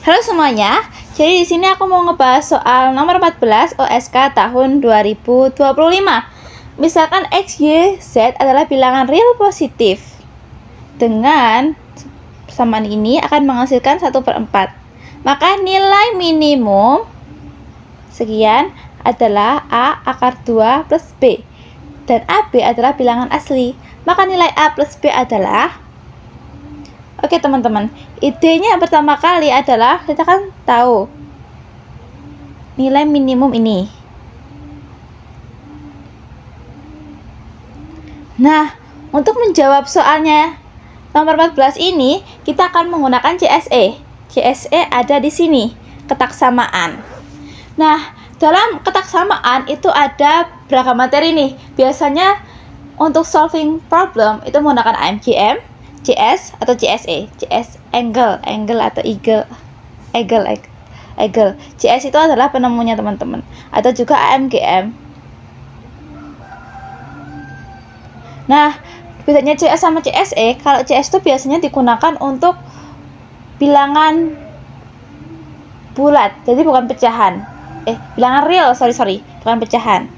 Halo semuanya, jadi di sini aku mau ngebahas soal nomor 14 OSK tahun 2025. Misalkan X, Y, Z adalah bilangan real positif. Dengan persamaan ini akan menghasilkan 1/4. Maka nilai minimum sekian adalah A akar 2 plus B. Dan AB adalah bilangan asli. Maka nilai A plus B adalah... Oke teman-teman, idenya yang pertama kali adalah kita kan tahu nilai minimum ini. Nah, untuk menjawab soalnya nomor 14 ini, kita akan menggunakan CSE. CSE ada di sini, ketaksamaan. Nah, dalam ketaksamaan itu ada beragam materi nih. Biasanya untuk solving problem itu menggunakan AMGM, CS atau CSE, CS angle atau eagle. CS itu adalah penemunya teman-teman, atau juga AMGM. Nah, bedanya CS sama CSE, kalau CS itu biasanya digunakan untuk bilangan bulat, jadi bukan pecahan. Bilangan real, sorry, bukan pecahan.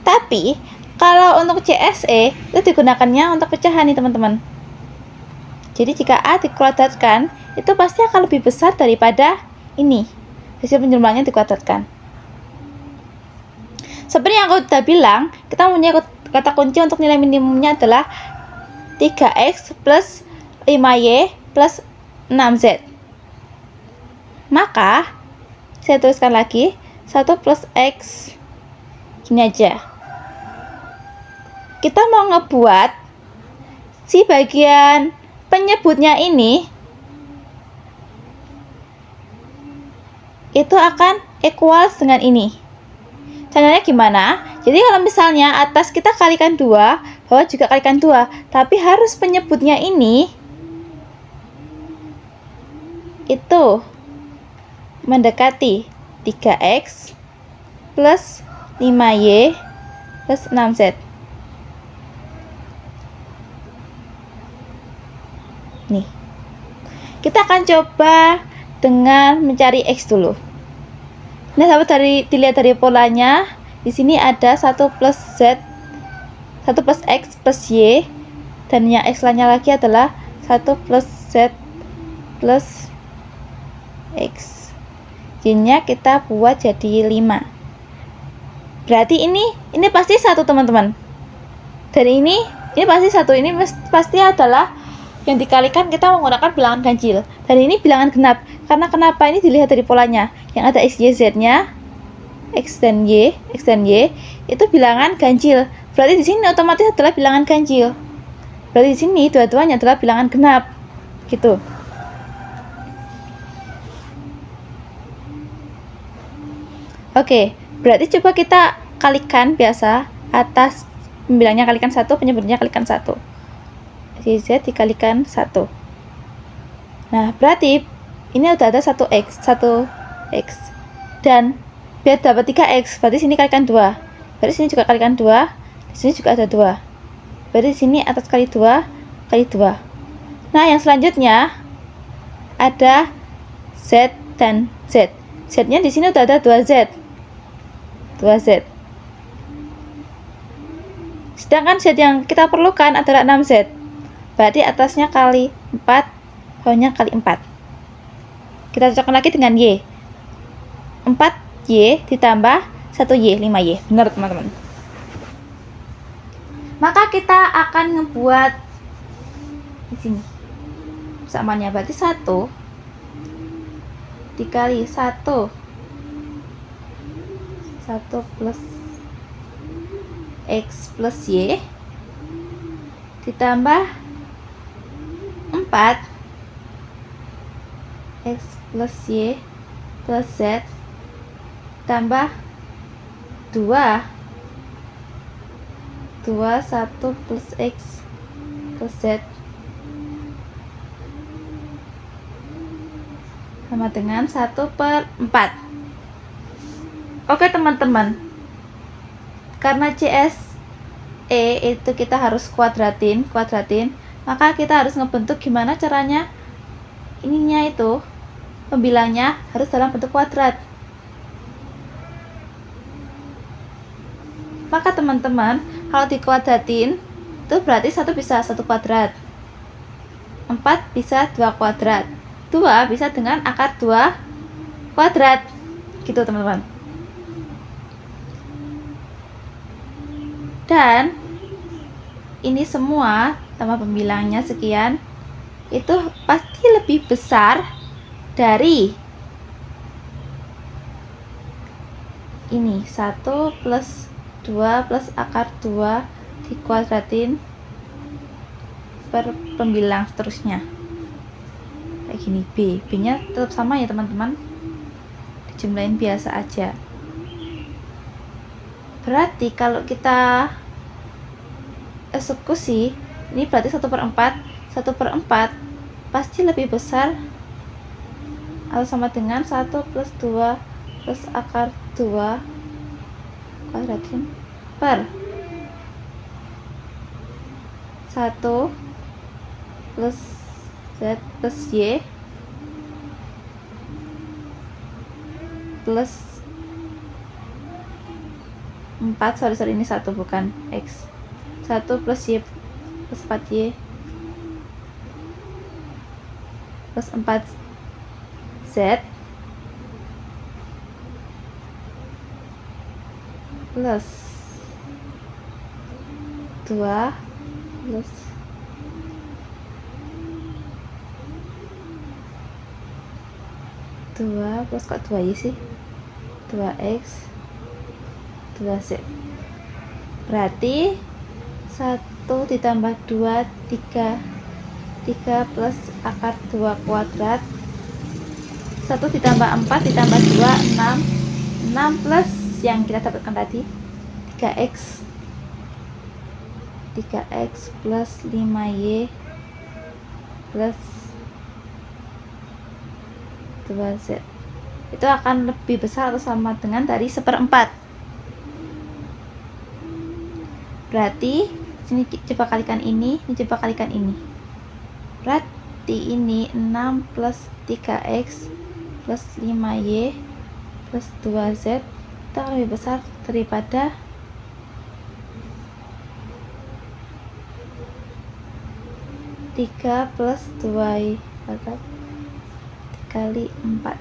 Tapi kalau untuk CSE itu digunakannya untuk pecahan nih teman-teman. Jadi jika A dikuadratkan itu pasti akan lebih besar daripada ini. Hasil penjumlahannya dikuadratkan. Seperti yang aku sudah bilang, kita punya kata kunci untuk nilai minimumnya adalah 3x plus 5y plus 6z. Maka saya tuliskan lagi 1 plus x. Gini aja. Kita mau ngebuat si bagian penyebutnya ini itu akan equals dengan ini. Caranya gimana? Jadi kalau misalnya atas kita kalikan 2, bawah juga kalikan 2, tapi harus penyebutnya ini itu mendekati 3x plus 5y plus 6z. Nih, kita akan coba dengan mencari x dulu. Nah, sahabat, dilihat dari polanya, di sini ada 1 plus z, 1 plus x plus y, dan yang x lainnya lagi adalah 1 plus z plus x. Jadinya kita buat jadi 5. Berarti ini pasti 1 teman-teman. Dari ini pasti 1. Ini pasti adalah yang dikalikan kita menggunakan bilangan ganjil, dan ini bilangan genap. Karena kenapa? Ini dilihat dari polanya yang ada x, y, z nya, x dan y itu bilangan ganjil. Berarti di sini otomatis adalah bilangan ganjil. Berarti di sini dua-duanya adalah bilangan genap, gitu. Oke, berarti coba kita kalikan biasa, atas pembilangnya kalikan 1, penyebutnya kalikan 1. Z dikalikan 1. Nah, berarti ini udah ada 1x. Dan biar dapat 3x, berarti sini kalikan 2. Berarti sini juga kalikan 2. Di sini juga ada 2. Berarti sini atas kali 2 kali 2. Nah, yang selanjutnya ada z dan z. Z-nya di sini udah ada 2z. Sedangkan z yang kita perlukan adalah 6z. Berarti atasnya kali 4, bawahnya kali 4. Kita cocokkan lagi dengan y. 4y ditambah 1y, 5y. Benar teman-teman. Maka kita akan ngebuat di sini persamaannya, berarti 1 dikali 1 plus x plus y ditambah 4 x plus y plus z tambah 2 1 plus x plus z sama dengan 1/4. Oke teman-teman, karena CSE itu kita harus kuadratin, maka kita harus ngebentuk gimana caranya ininya itu pembilangnya harus dalam bentuk kuadrat. Maka teman-teman, kalau dikuadratin itu berarti 1 bisa 1 kuadrat, 4 bisa 2 kuadrat, 2 bisa dengan akar 2 kuadrat, gitu teman-teman. Dan ini semua tambah pembilangnya sekian, itu pasti lebih besar dari ini 1 plus 2 plus akar 2 dikuadratin per pembilang seterusnya kayak gini. B nya tetap sama ya teman-teman, dijumlahin biasa aja. Berarti kalau kita eksekusi ini berarti 1/4 pasti lebih besar atau sama dengan 1 plus 2 plus akar 2 kuadratin per 1 plus Z plus Y plus 4, sorry ini 1 bukan X, 1 plus Y plus 4Y plus 4Z plus 2 plus 2 plus kok 2Y sih, 2X 2Z. Berarti 1 ditambah 2 3 plus akar 2 kuadrat, 1 ditambah 4 ditambah 2 6 plus yang kita dapatkan tadi 3x plus 5y plus 2z itu akan lebih besar atau sama dengan dari 1/4. Berarti sini coba kalikan ini coba kalikan ini. Berarti ini 6 plus 3x plus 5y plus 2z itu akan lebih besar daripada 3 plus 2y kali 4.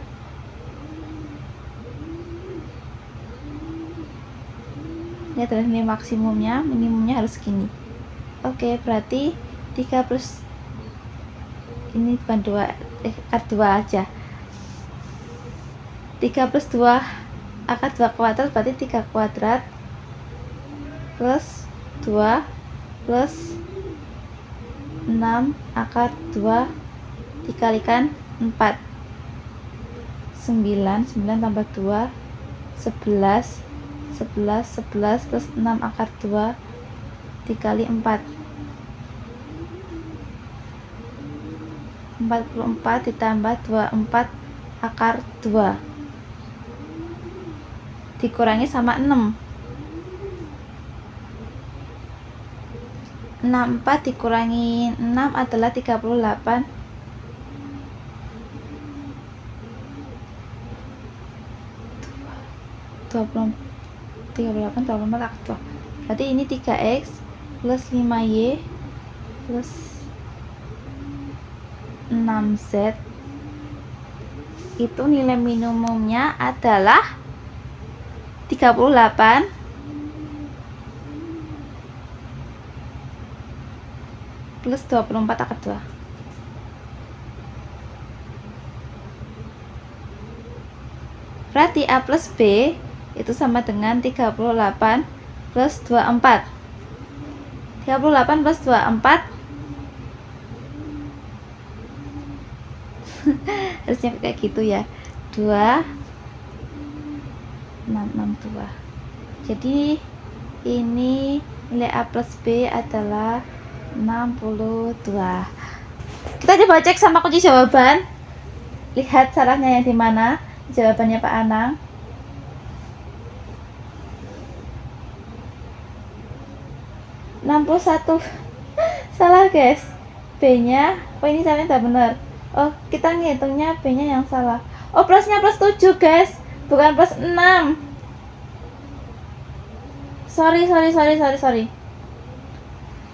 Ini adalah nilai maksimumnya, minimumnya harus segini. Oke, berarti 3 plus ini bukan 2 akar 2 aja, 3 plus 2 akar 2 kuadrat berarti 3 kuadrat plus 2 plus 6 akar 2 dikalikan 4, 9 tambah 2 11 plus 6 akar 2 dikali 4, 44 ditambah 24 akar 2 dikurangi sama 6, 64 dikurangi 6 adalah 38, 24 akar 2. Berarti ini 3x plus 5y plus 6z itu nilai minimumnya adalah 38 plus 24 akar 2. Berarti A plus B itu sama dengan 38 plus 24. 38 plus 24 harusnya kayak gitu ya, 2662. Jadi ini nilai A plus B adalah 62. Kita coba cek sama kunci jawaban, lihat salahnya yang di mana. Jawabannya Pak Anang. (61) salah guys, B nya, oh ini caranya tidak benar. Oh, kita ngitungnya B-nya yang salah. Oh, plusnya plus 7, guys. Bukan plus 6. Sorry.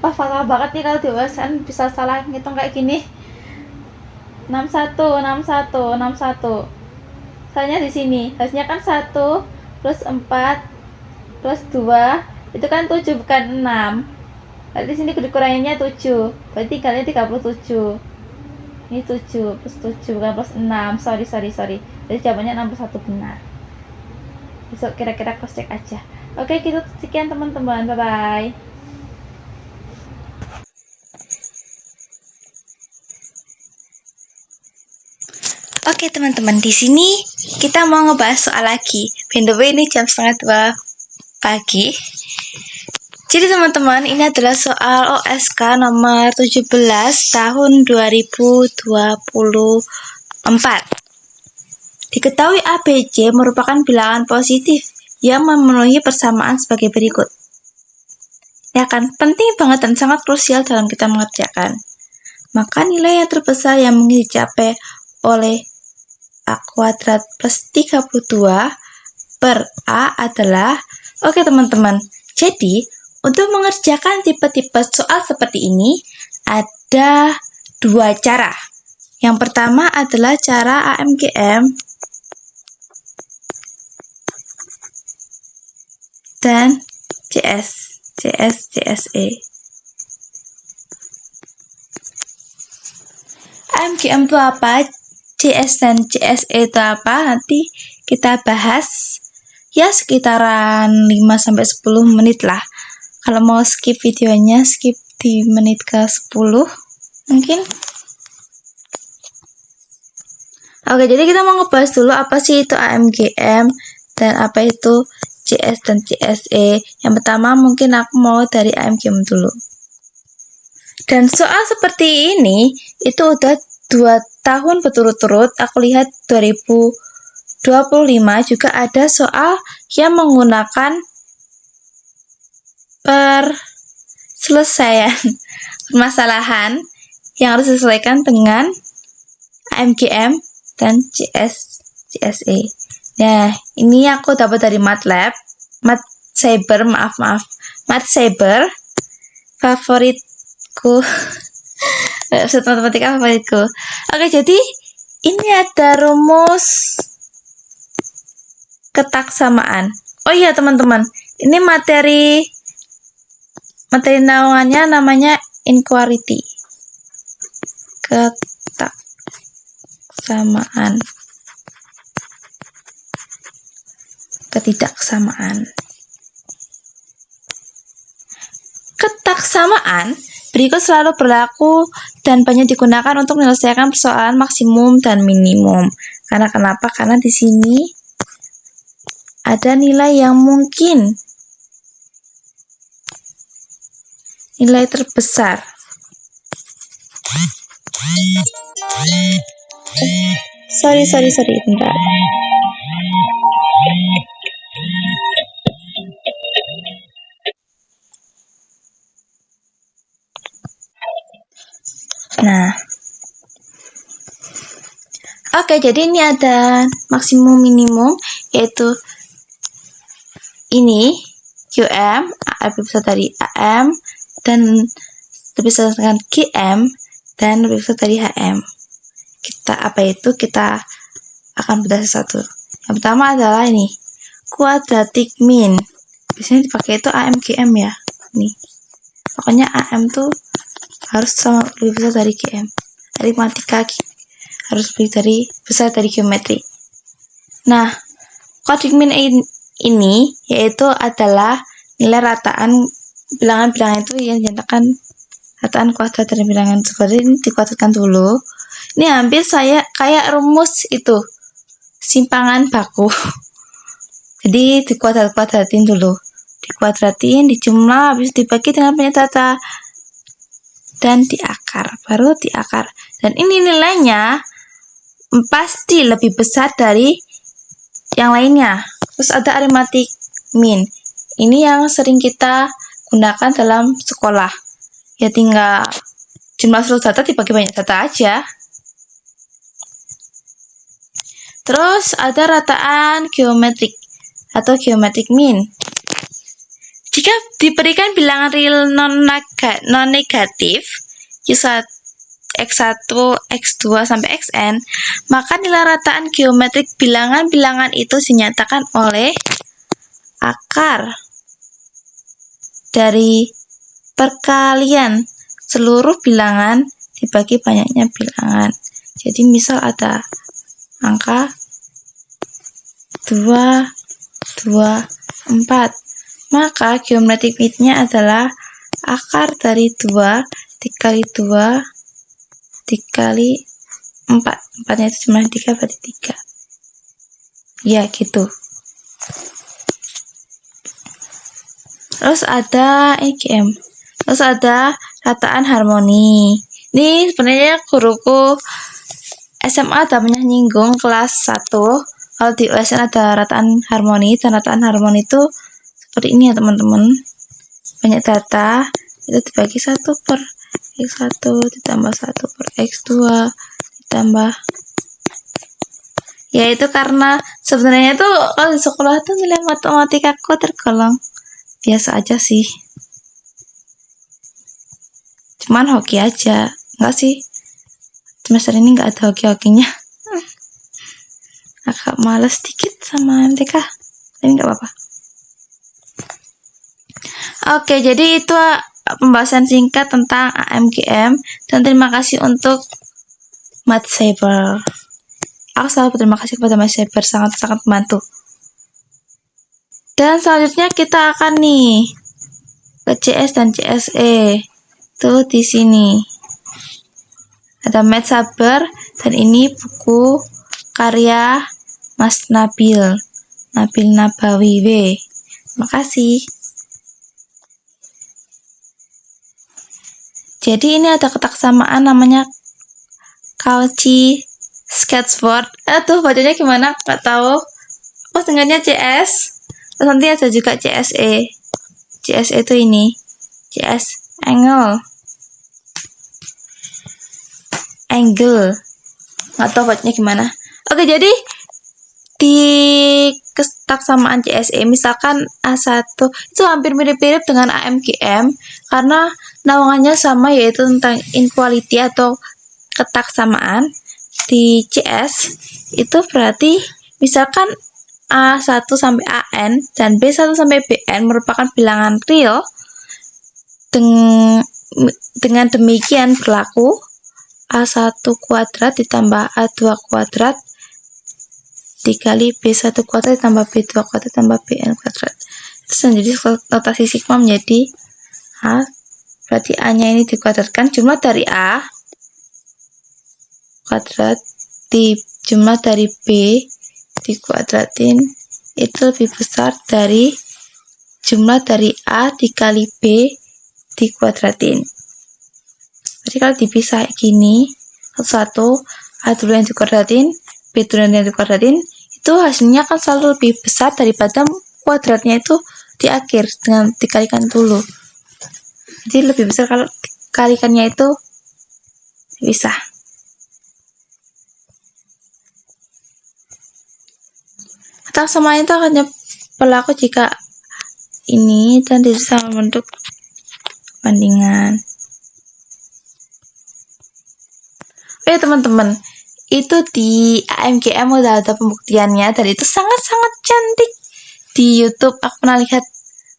Wah, fatal banget nih kalau di OSN bisa salah ngitung kayak gini. 61. Soalnya di sini, harusnya kan 1 plus 4 plus 2 itu kan 7 bukan 6. Berarti di sini dikuranginnya 7. Berarti kalian 37. Ini 7 plus 7 bukan plus 6. Sorry. Jadi jawabannya 61 benar. Besok kira-kira cross check aja. Oke, gitu sekian teman-teman. Bye bye. Oke teman-teman, di sini kita mau ngebahas soal lagi. By the way, ini jam 1:30 pagi. Jadi teman-teman, ini adalah soal OSK nomor 17 tahun 2024. Diketahui ABC merupakan bilangan positif yang memenuhi persamaan sebagai berikut. Ya kan, penting banget dan sangat krusial dalam kita mengerjakan. Maka nilai yang terbesar yang mungkin dicapai oleh A kuadrat plus 32 per A adalah, oke teman-teman, jadi untuk mengerjakan tipe-tipe soal seperti ini ada dua cara. Yang pertama adalah cara AMGM dan CSE. AMGM itu apa? CS dan CSE itu apa? Nanti kita bahas ya sekitaran 5-10 menit lah. Kalau mau skip videonya, skip di menit ke 10 mungkin. Oke, jadi kita mau ngebahas dulu apa sih itu AMGM dan apa itu CS dan CSE. Yang pertama mungkin aku mau dari AMGM dulu. Dan soal seperti ini itu udah 2 tahun berturut-turut. Aku lihat 2025 juga ada soal yang menggunakan perselesaian permasalahan yang harus diselesaikan dengan AMGM dan CSE. Nah, ini aku dapat dari MATLAB, MathSaber favoritku. Website matematika favoritku. Oke, jadi ini ada rumus ketaksamaan. Oh iya teman-teman, ini materi naungannya namanya inequality. Ketidaksamaan. Ketaksamaan berikut selalu berlaku dan banyak digunakan untuk menyelesaikan persoalan maksimum dan minimum. Karena kenapa? Karena di sini ada nilai yang mungkin nilai terbesar. Sorry, bentar. Nah, oke, jadi ini ada maksimum minimum, yaitu ini QM, lebih besar dari AM, dan lebih besar dengan GM, dan lebih besar dari HM. Kita akan bedah satu. Yang pertama adalah ini, quadratic mean. Biasanya dipakai itu AMGM ya. Nih. Pokoknya AM tuh harus lebih besar dari GM. Aritmatika harus lebih besar dari geometri. Nah, quadratic mean ini yaitu adalah nilai rataan bilangan-bilangan itu yang dinyatakan rataan kuadrat dari bilangan. Seperti ini dikuadratkan dulu. Ini hampir kayak rumus itu simpangan baku. Jadi dikuadratin dulu. Dikuadratin, dijumlah, habis dibagi dengan penyetata dan diakar, baru diakar. Dan ini nilainya pasti lebih besar dari yang lainnya. Terus ada arithmetic mean. Ini yang sering kita gunakan dalam sekolah. Ya tinggal jumlah seluruh data dibagi banyak data aja. Terus ada rataan geometrik atau geometric mean. Jika diberikan bilangan real non-negatif Q1, X1, X2 sampai Xn, maka nilai rataan geometrik bilangan-bilangan itu dinyatakan oleh akar dari perkalian seluruh bilangan dibagi banyaknya bilangan. Jadi misal ada angka 2, 2, 4, maka geometric mean-nya adalah akar dari 2 dikali 2 dikali 4. 4-nya itu jumlah 3 berarti 3. Ya gitu. Terus ada EGM. Terus ada rataan harmoni. Ini sebenarnya guruku SMA ada menyinggung kelas 1. Kalau di USN ada rataan harmoni, dan rataan harmoni itu seperti ini ya teman-teman. Banyak data itu dibagi 1 per X1 ditambah 1 per X2 ditambah, yaitu karena sebenarnya tuh kalau di sekolah tuh nilai matematikaku tergolong biasa aja sih, cuman hoki aja. Enggak sih, semester ini nggak ada hoki-hokinya. Agak males dikit sama MTK, tapi nggak apa-apa. Oke, jadi itu pembahasan singkat tentang AMGM, dan terima kasih untuk Math Saber. Aku selalu berterima kasih kepada Math Saber, sangat-sangat membantu. Dan selanjutnya kita akan nih ke CS dan CSE. Tuh di sini ada Math Saber, dan ini buku karya Mas Nabil Nabawi W. Terima kasih. Jadi ini ada kotak samaan namanya Cauchy-Schwarz. Tuh bacanya gimana? Nggak tahu. Aku dengarnya CS. Terus nanti ada juga CSE. CSE itu ini. CS angle. Nggak tahu bacanya gimana. Oke, jadi di kotak samaan CSE misalkan A1 itu hampir mirip-mirip dengan AMGM karena naungannya sama, yaitu tentang inequality atau kotak samaan. Di CS itu berarti misalkan A1 sampai AN dan B1 sampai BN merupakan bilangan real, dengan demikian berlaku A1 kuadrat ditambah A2 kuadrat dikali B1 kuadrat tambah B2 kuadrat tambah BN kuadrat. Terus menjadi notasi sigma menjadi A, berarti A-nya ini dikuadratkan, jumlah dari A kuadrat di jumlah dari B dikuadratin itu lebih besar dari jumlah dari A dikali B dikuadratin. Jadi kalau dipisah gini, satu A dulu yang dikuadratin, B dulu yang dikuadratin, itu hasilnya kan selalu lebih besar daripada kuadratnya itu di akhir dengan dikalikan dulu. Jadi lebih besar kalau kalikannya itu dipisah. Kotak samaan itu akan berlaku jika ini dan tidak sama bentuk bandingan. Oke teman-teman, itu di AMGM udah ada pembuktiannya, dan itu sangat-sangat cantik. Di YouTube aku pernah lihat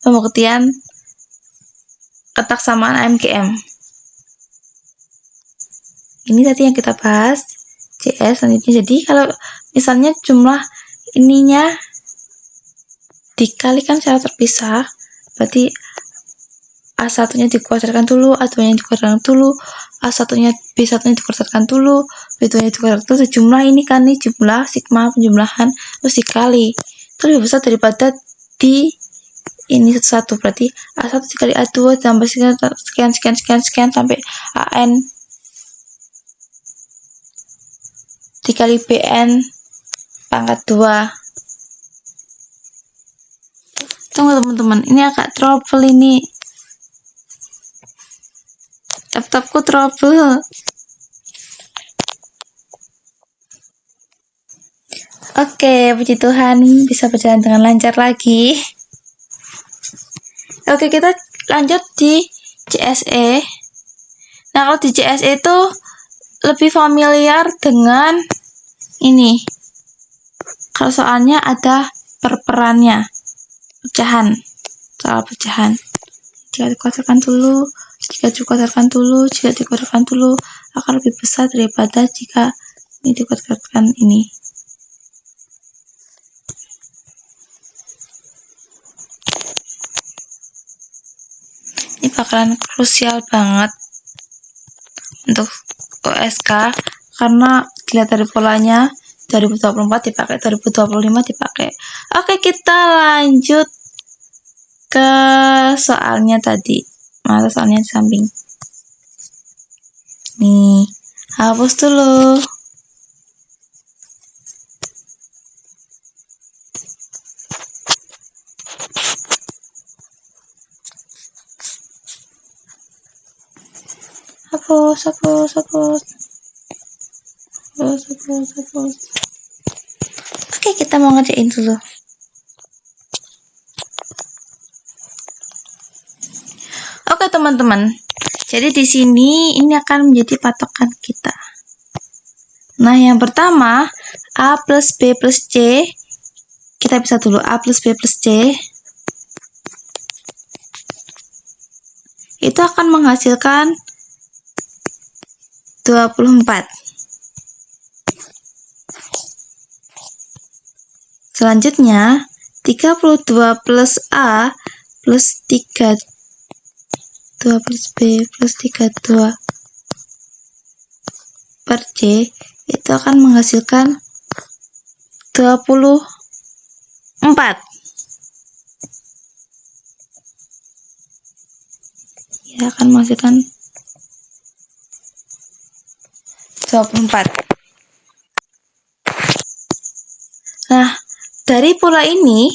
pembuktian kotak samaan AMGM. Ini tadi yang kita bahas CS selanjutnya. Jadi kalau misalnya jumlah ininya dikalikan secara terpisah, berarti A1-nya dikuadratkan dulu, A2-nya dikuadratkan dulu, A1-nya B1-nya dikuadratkan dulu, B2-nya dikuadratkan dulu. Jumlah ini kan nih jumlah sigma penjumlahan terus dikali. Itu lebih besar daripada di ini satu-satu, berarti A1 dikali A2 tambah sekian sampai AN dikali BN pangkat 2. Tunggu teman-teman, ini agak trouble ini. Laptopku trouble. Oke, puji Tuhan bisa berjalan dengan lancar lagi. Oke, kita lanjut di CSE. Nah, kalau di CSE itu lebih familiar dengan ini. Kalau soalnya ada perperannya, pecahan, soal pecahan. Jika dikuadratkan dulu, jika dikuadratkan dulu akan lebih besar daripada jika ini dikuadratkan ini. Ini bakalan krusial banget untuk OSK karena dilihat dari polanya 2024 dipakai, 2025 dipakai. Oke, kita lanjut ke soalnya tadi. Mana soalnya di samping? Nih, hapus dulu. Hapus. Oke, kita mau ngerjain dulu. Oke, teman-teman. Jadi di sini ini akan menjadi patokan kita. Nah, yang pertama A plus B plus C. Kita bisa dulu A plus B plus C. Itu akan menghasilkan 24. Selanjutnya, 32 plus A plus 32 plus B plus 32 per C itu akan menghasilkan 24. Ya, akan menghasilkan 24. Nah, dari pola ini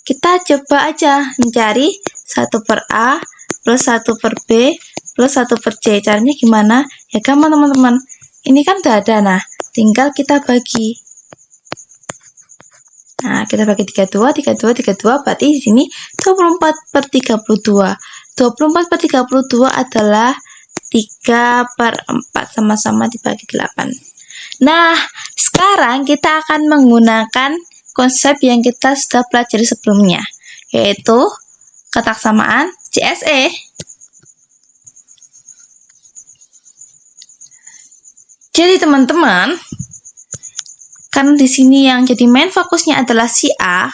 kita coba aja mencari 1 per A plus 1 per B plus 1 per C. Caranya gimana? Ya gampang, teman-teman. Ini kan udah ada, nah tinggal kita bagi. Nah, kita bagi 32 berarti di sini 24 per 32. 24 per 32 adalah 3 per 4 sama-sama dibagi 8. Nah, sekarang kita akan menggunakan konsep yang kita sudah pelajari sebelumnya, yaitu kotak samaan CSE. Jadi teman-teman, karena di sini yang jadi main fokusnya adalah si A,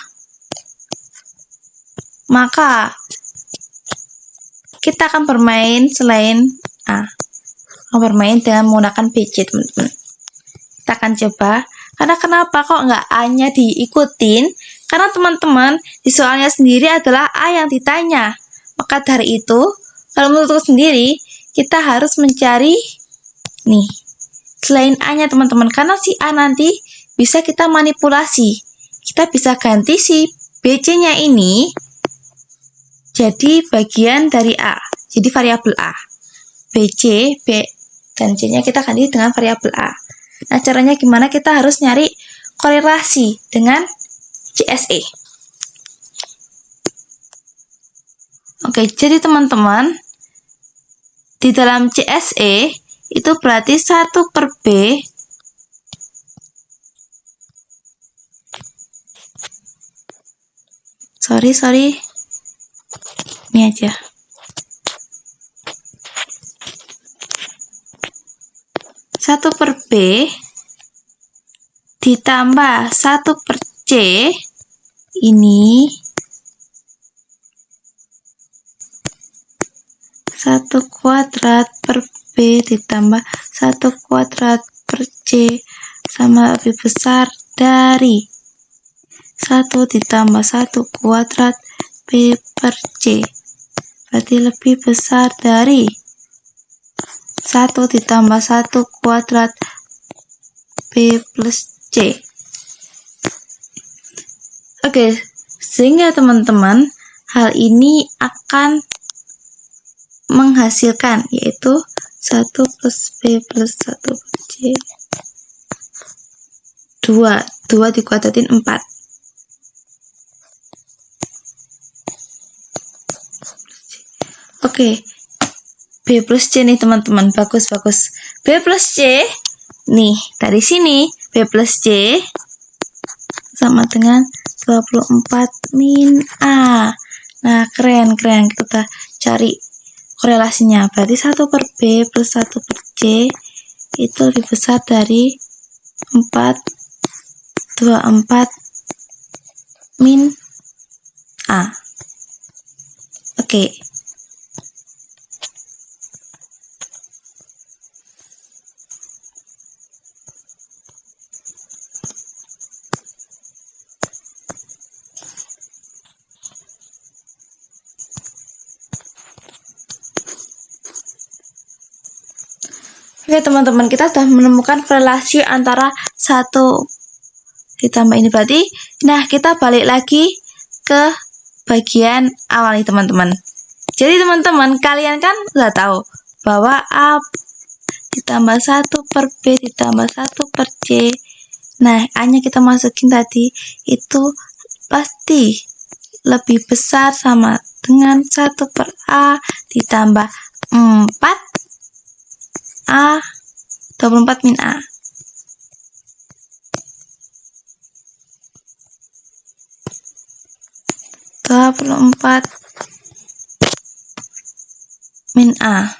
maka kita akan bermain selain A. Bermain dengan menggunakan BC, teman-teman. Kita akan coba. Karena kenapa kok nggak A-nya diikutin? Karena teman-teman, di soalnya sendiri adalah A yang ditanya. Maka dari itu, kalau menurutku sendiri, kita harus mencari nih selain A-nya, teman-teman. Karena si A nanti bisa kita manipulasi. Kita bisa ganti si BC-nya ini jadi bagian dari A. Jadi variabel A. BC, B, dan C-nya kita ganti dengan variabel A. Nah, caranya gimana? Kita harus nyari korelasi dengan CSE. Oke, jadi teman-teman, di dalam CSE itu berarti 1 per B sorry ini aja. Satu per B ditambah 1 per C ini 1 kuadrat per B ditambah 1 kuadrat per C sama lebih besar dari 1 ditambah 1 kuadrat B per C. Berarti lebih besar dari 1 ditambah 1 kuadrat B plus C. Oke, sehingga teman-teman, hal ini akan menghasilkan yaitu 1 plus B plus 1 per C 2 dikuadratin 4. Oke, B plus C nih teman-teman, bagus. B plus C nih, dari sini B plus C sama dengan 24 min A. Nah, keren. Kita cari korelasinya. Berarti 1 per B plus 1 per C itu lebih besar dari 24 min A. Oke. Oke teman-teman, kita sudah menemukan korelasi antara 1 ditambah ini. Berarti, nah kita balik lagi ke bagian awal nih teman-teman. Jadi teman-teman, kalian kan udah tahu bahwa A ditambah 1 per B ditambah 1 per C. Nah, A-nya kita masukin tadi, itu pasti lebih besar sama dengan 1 per A ditambah 4 A 24 min A. min A.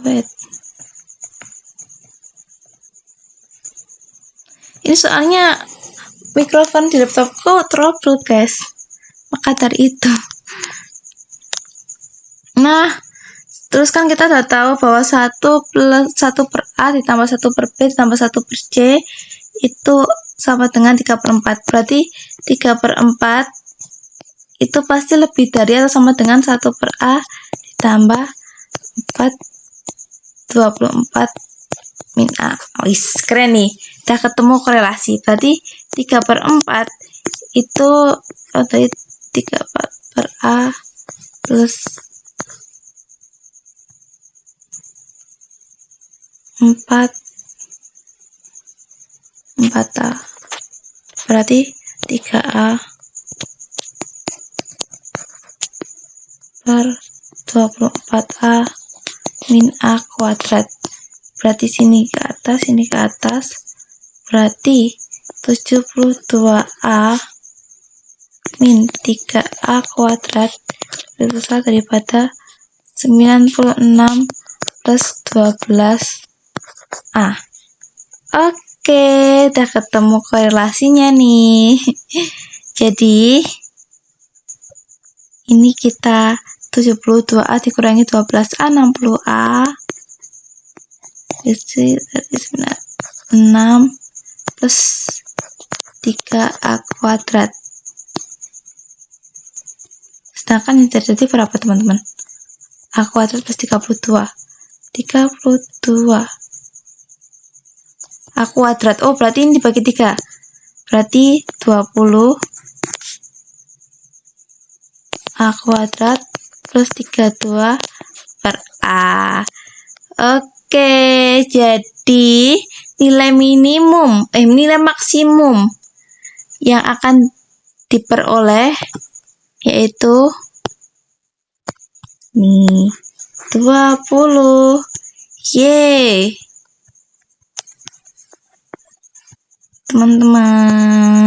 Wait. Ini soalnya mikrofon di laptopku trouble guys, maka dari itu. Nah, terus kan kita udah tahu bahwa 1 per A ditambah 1 per B ditambah 1 per C itu sama dengan 3 per 4. Berarti 3 per 4 itu pasti lebih dari atau sama dengan 1 per A ditambah 24 min A. Wis, keren nih. Udah ketemu korelasi. Berarti 3 per 4 itu tadi 3 per A plus 4 A. Berarti 3A per 24A min A kuadrat. Berarti sini ke atas, sini ke atas. Berarti 72A min 3A kuadrat lebih besar daripada 96 plus 12A. Oke, udah ketemu korelasinya nih. Jadi, ini kita 72A dikurangi 12A, 60A. Isi 6 plus 3A kuadrat. Sedangkan yang terjadi berapa teman-teman? A kuadrat plus 32. A kuadrat. Oh, berarti ini dibagi 3. Berarti 20 A kuadrat plus 32 per A. Oke, jadi nilai maksimum yang akan diperoleh yaitu nih 20. Yeay. Teman-teman.